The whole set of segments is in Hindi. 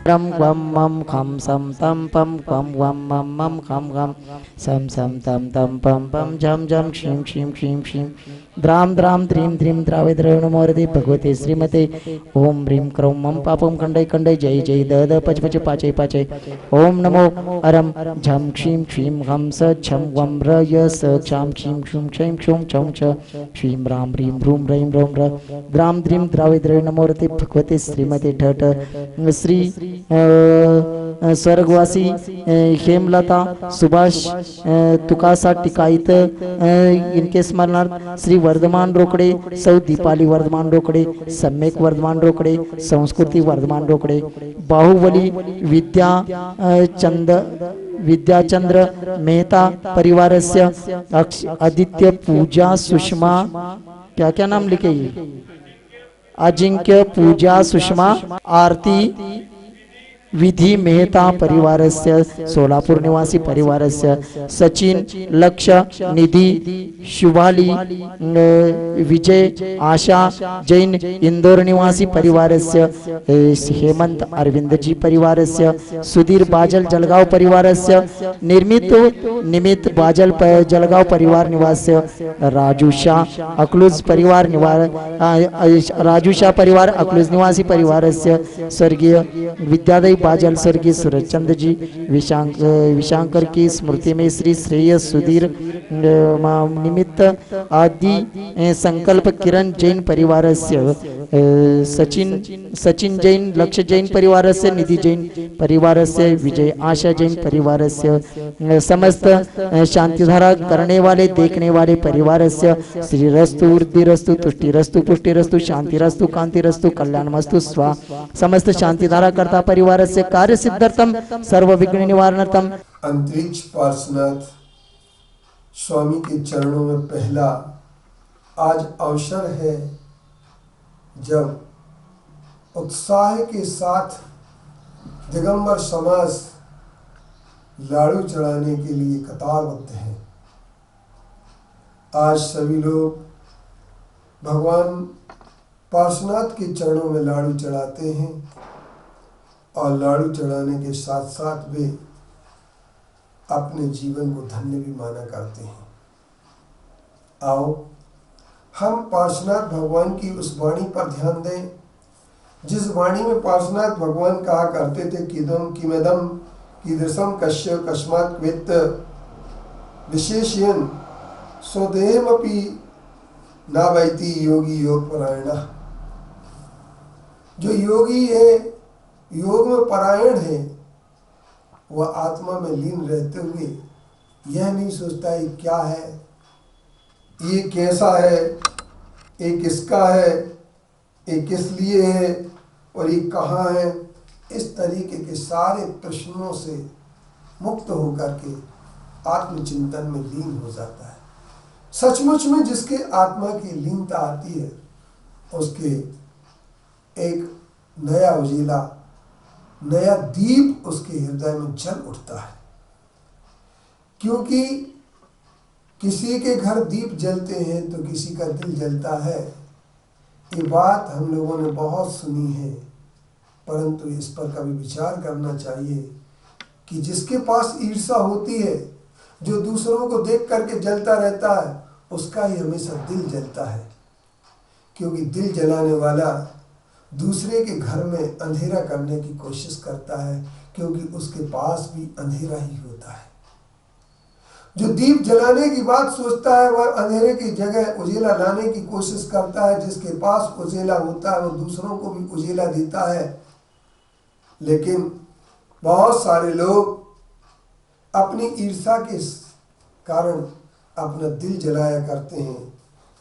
रम वम मम खम सम तम पम पम वम मम मम खम खम सम सम तम तम पम पम झम झम क्षीम क्षीम क्षीम क्षीम द्राम द्राम द्रीम द्रीम द्रावे द्रवण मोरदे भगवते श्रीमते ओम ह्रीम क्रौम मम पापम खंडय खंडय जय जय द द पच पच पाचय पाचय ओम नमो अरम झम क्षीम क्षीम हम स छम वम र य स क्षाम क्षीम क्षूम क्षैम क्षूम छम छ क्षीम राम ह्रीम ह्रूम रैम रोम र द्राम द्रीम द्रावे द्रवण मोरदे भगवते श्रीमते ठ ठ श्री स्वर्गवासी हेमलता सुभाष तुकासा टिकाईत इनके स्मरणार्थ श्री वर्धमान रोकड़े सौ दीपाली वर्धमान रोकड़े सम्यक वर्धमान रोकड़े संस्कृति वर्धमान रोकड़े बाहुबली विद्याचंद्र मेहता परिवारस्य आदित्य पूजा सुषमा क्या क्या नाम लिखे ये अजिंक्य पूजा सुषमा आरती विधि मेहता परिवारस्य सोलापुर निवासी परिवारस्य सचिन लक्ष्य निधि शुभाली विजय आशा जैन इंदौर निवासी परिवारस्य हेमंत अरविंद जी परिवारस्य सुधीर बाजल जलगांव परिवारस्य निमित बाजल जलगांव परिवार निवास्य राजू शाह अकलूज परिवार राजू शाह परिवार अकलूज निवासी परिवारस्य स्वर्गीय विद्यादय बाजल स्वर्गीय सूरजचंद्र जी विशांकर की स्मृति में श्री श्रेयस सुधीर निमित्त आदि संकल्प किरण जैन परिवारस्य सचिन जैन लक्ष्य जैन परिवारस्य निधि जैन परिवारस्य विजय आशा जैन परिवारस्य समस्त शांतिधारा करने वाले देखने वाले परिवारस्य श्री रस्तु वृद्धि रस्तु तुष्टि रस्तु पुष्टि रस्तु शांति रस्तु कांति रस्तु कल्याण मस्तु स्वा समस्त शांतिधारा करता परिवार से कार्य सिद्धार्थम सर्व विघ्न निवारणार्थम। अंतरिक्ष पार्श्वनाथ स्वामी के चरणों में पहला आज अवसर है जब उत्साह के साथ दिगंबर समाज लाड़ू चढ़ाने के लिए कतारबद्ध है। आज सभी लोग भगवान पार्श्वनाथ के चरणों में लाड़ू चढ़ाते हैं और लाड़ू चढ़ाने के साथ साथ वे अपने जीवन को धन्य भी माना करते हैं। आओ हम पार्श्वनाथ भगवान की उस वाणी पर ध्यान दें जिस वाणी में पार्श्वनाथ भगवान कहा करते थे किदम किमदम कीदृशम कश्य कस्मात् वित्त विशेषयन् स्वदेहमपि नावैति योगी योग परायण। जो योगी है योग में परायण है वह आत्मा में लीन रहते हुए यह नहीं सोचता ये क्या है, ये कैसा है, ये किसका है, ये किस लिए है और ये कहाँ है। इस तरीके के सारे प्रश्नों से मुक्त होकर के आत्मचिंतन में लीन हो जाता है। सचमुच में जिसके आत्मा की लीनता आती है उसके एक नया उजीला नया दीप उसके हृदय में जल उठता है। क्योंकि किसी के घर दीप जलते हैं तो किसी का दिल जलता है। ये बात हम लोगों ने बहुत सुनी है, परंतु इस पर कभी विचार करना चाहिए कि जिसके पास ईर्ष्या होती है, जो दूसरों को देख करके जलता रहता है, उसका ही हमेशा दिल जलता है। क्योंकि दिल जलाने वाला दूसरे के घर में अंधेरा करने की कोशिश करता है, क्योंकि उसके पास भी अंधेरा ही होता है। जो दीप जलाने की बात सोचता है वह अंधेरे की जगह उजेला लाने की कोशिश करता है। जिसके पास उजेला होता है वो दूसरों को भी उजेला देता है। लेकिन बहुत सारे लोग अपनी ईर्ष्या के कारण अपना दिल जलाया करते हैं,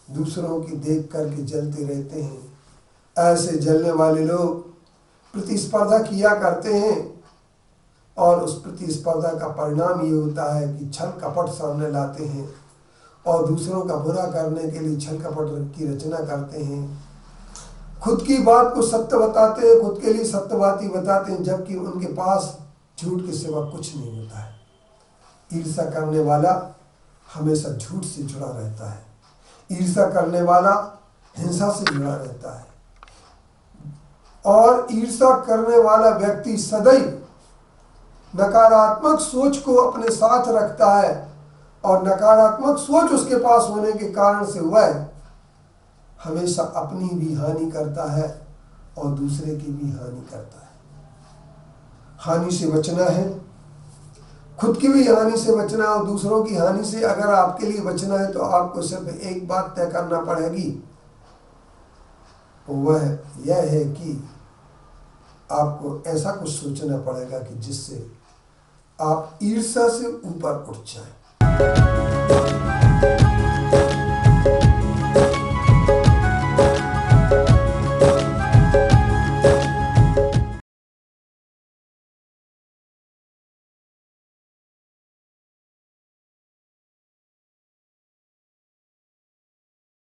दूसरों की देख करके जलते रहते हैं। ऐसे जलने वाले लोग प्रतिस्पर्धा किया करते हैं और उस प्रतिस्पर्धा का परिणाम ये होता है कि छल कपट सामने लाते हैं और दूसरों का बुरा करने के लिए छल कपट की रचना करते हैं। खुद की बात को सत्य बताते हैं, खुद के लिए सत्यवादी बताते हैं, जबकि उनके पास झूठ के सिवा कुछ नहीं होता है। ईर्ष्या करने वाला हमेशा झूठ से जुड़ा रहता है। ईर्ष्या करने वाला हिंसा से जुड़ा रहता है। और ईर्ष्या करने वाला व्यक्ति सदैव नकारात्मक सोच को अपने साथ रखता है और नकारात्मक सोच उसके पास होने के कारण से वह हमेशा अपनी भी हानि करता है और दूसरे की भी हानि करता है। हानि से बचना है, खुद की भी हानि से बचना है और दूसरों की हानि से अगर आपके लिए बचना है तो आपको सिर्फ एक बात तय करना पड़ेगी, वह यह है कि आपको ऐसा कुछ सोचना पड़ेगा कि जिससे आप ईर्ष्या से ऊपर उठ जाएं।